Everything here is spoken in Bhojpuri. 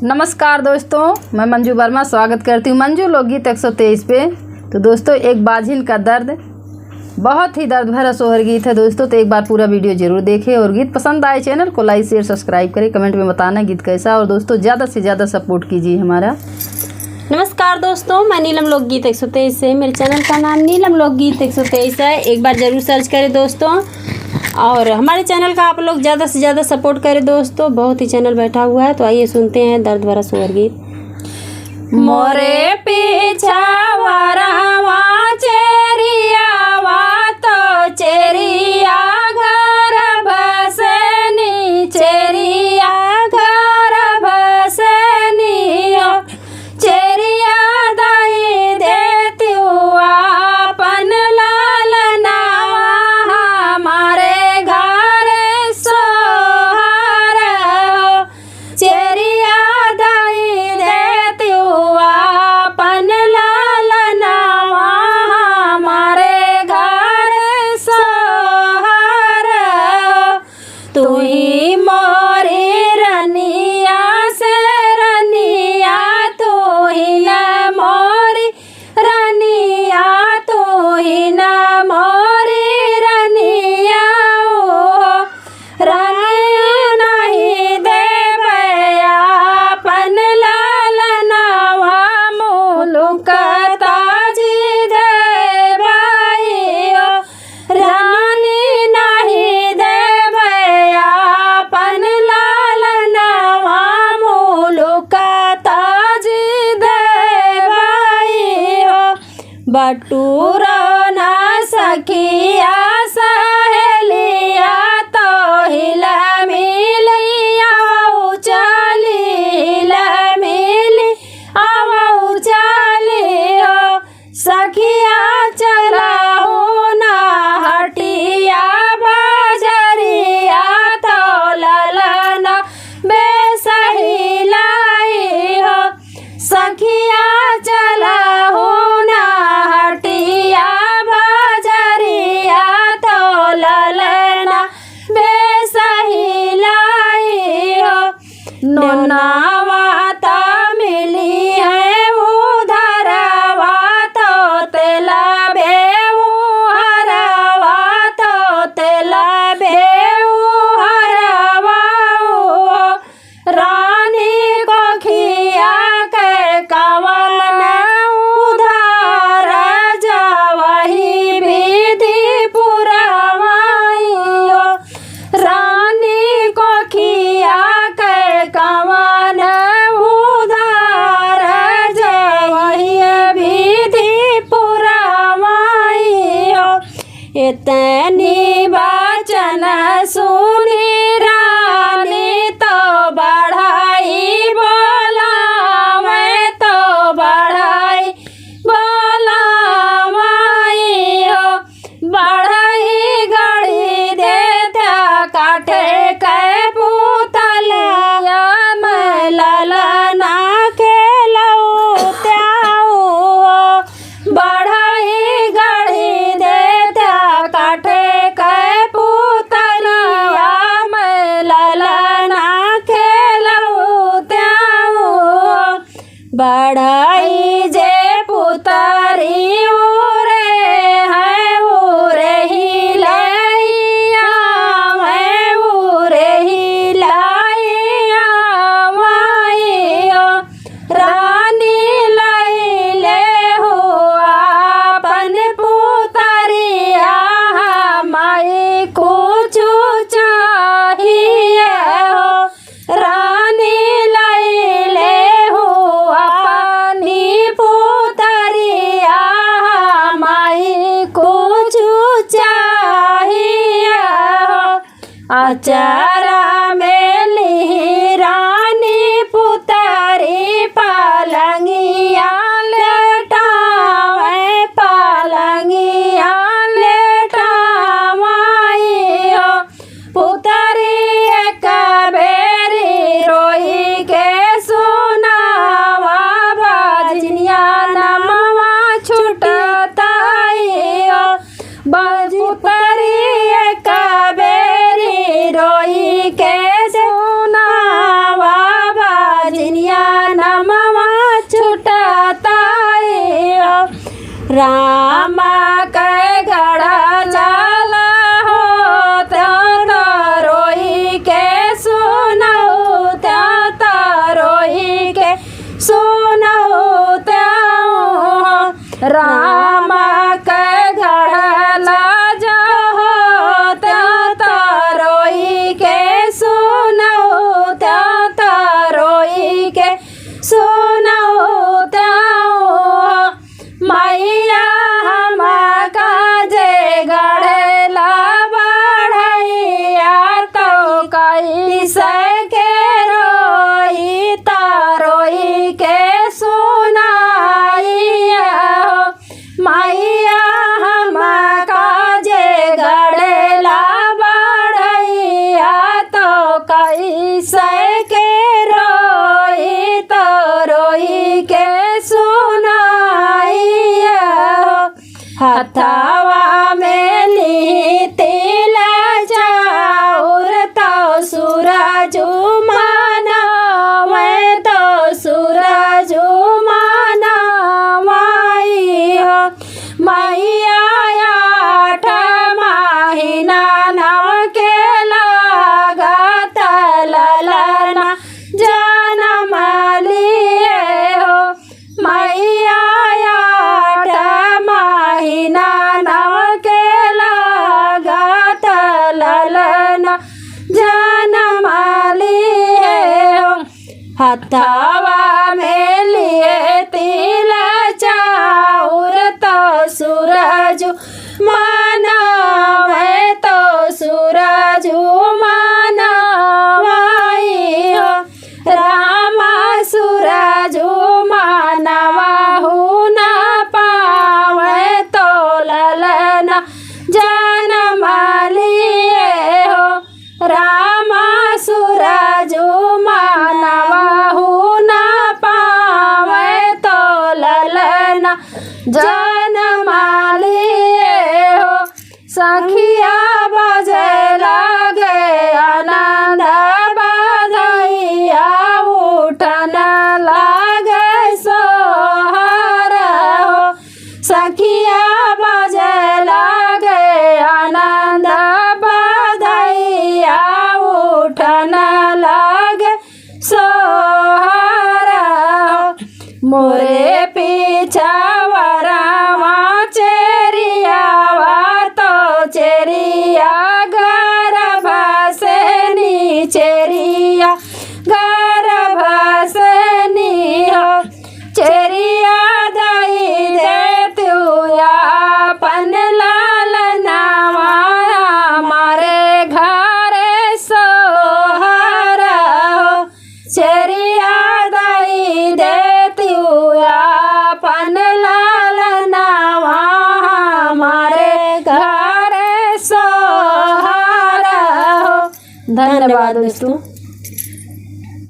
नमस्कार दोस्तों, मैं मंजू वर्मा स्वागत करती हूँ मंजू लोकगीत 123 पे। तो दोस्तों, एक बाझिन का दर्द बहुत ही दर्द भरा सोहर गीत है दोस्तों। तो एक बार पूरा वीडियो जरूर देखें और गीत पसंद आए चैनल को लाइक शेयर सब्सक्राइब करें, कमेंट में बताना गीत कैसा। और दोस्तों, ज़्यादा से ज़्यादा सपोर्ट कीजिए हमारा। नमस्कार दोस्तों, मैं नीलम लोकगीत 123 से। मेरे चैनल का नाम नीलम लोकगीत 123 है। एक बार ज़रूर सर्च करें दोस्तों, और हमारे चैनल का आप लोग ज़्यादा से ज़्यादा सपोर्ट करें दोस्तों। बहुत ही चैनल बैठा हुआ है, तो आइए सुनते हैं दर्द भरा सोहर गीत। मोरे पीछा वरवा चेरियावा तो चेरिया घर बसनी, चेरिया घर बसनी, चेरिया दाई देती अपन लालना हमारे घर सोहर, चेरिया दाई देती अपन लालना हमारे घर सोहर। तू ही मोरी रनिया से रनिया, तू ही न मोरी रनिया, तू ही न मोरी रनिया। रनिया नहीं देवया अपन लालनावा, मुलुक ताजी देवाई। रानी नहीं देवया अपन लालनावा, मुलुक ताजी देवाई। बटूरा ना सखिया सहेलिया, तो हिला मिलिया चली, हिला मिली आवऊ चली। सखिया चला ना हटिया बाजरिया, तो ललना बेसहिलाई हो। सखिया चला ना हटिया बाजरिया, तो ललना बेसहिलाई हो। नोनावाता मिली है उधरवा, तो तेला बेऊ हरवा, तो तेला बेऊ हरवा। रानी को खिया के कवन उधार, जावही विधि पुरवाई। रानी को खिया के कवन उधार, जावही विधि पुरवाई। इतनी वचन सुनी रानी, तो बढ़ाई बोला मैं, तो बढ़ाई बोला माई। बढ़ाई गढ़ी देता काटे के पुतलिया, मैं ललना खेलऊ त्याऊ। बढ़ाई गढ़ी देता काटे के पुतलिया, मैं ललना खेलऊ त्याऊ। बढ़ाई जे पुतरी उरे है, उरे ही लैया मैं, उरे ही लैया माई। रानी लैले हुआ अपन पुतरिया, माई कुछ चाहिए हो। रानी लैले हुआ अपनी पुतरिया, माई कुछ चाहिए हो। अचारा में ली रानी पुतरी, पलंगिया लेटावे, पलंगिया लेटावाई। पुतरी एक बेरी रोई के सुनावा, बाजनिया नमवा छुटताई। पुतरी एक बेरी रोई रामा के गढ़ा जाला हो त्या रोई के सुनऊ त्या रोई के सुनऊ त्या रामा के गढ़ा जा हो त्या रोई के सुनऊ त्या रोई के सुनऊ त्या मैया हम काजे गढ़ेला बढ़ैया तो कैसे के रोई तारोई के सुनाइया मैया हम काजे गढ़ेला बढ़ैया तो कैसे के रोई तारोई के सुनाइया हथवा में ली तिला चाउर तो सूरज माना मैं तो सूरज माना माई हो मैया आठ महीना नव के लागत ललना जनम लिए हो मैया आठ महीना नव के लागत ललना जनम लिए हो हथवा में लिए तिल चाउर तो सूरज माना मैं तो सूरज माना माई हो रामा सूरज मानवा हूँ ना पावे तो ललना जनम लिए हो रामा सूरज मानवा हूँ ना पावे तो ललना जनम लिए हो सखिया बजे लागे आनंद बधाइया उठन लागे सोहर हो सखिया बजे लागे आनंद बधाइया उठन लागे सोहर हो मोरे पीछा वरावा चेरियावा तो चेरिया गर्भ से नीचेरिया गर्भ से नी हो चेरिया दई दे तुया पन लाल नावा हमारे घरे सोहर हो चेरिया दई दे तुया पन लाल नावा हमारे घरे सोहर हो। धन्यवाद दोस्तों।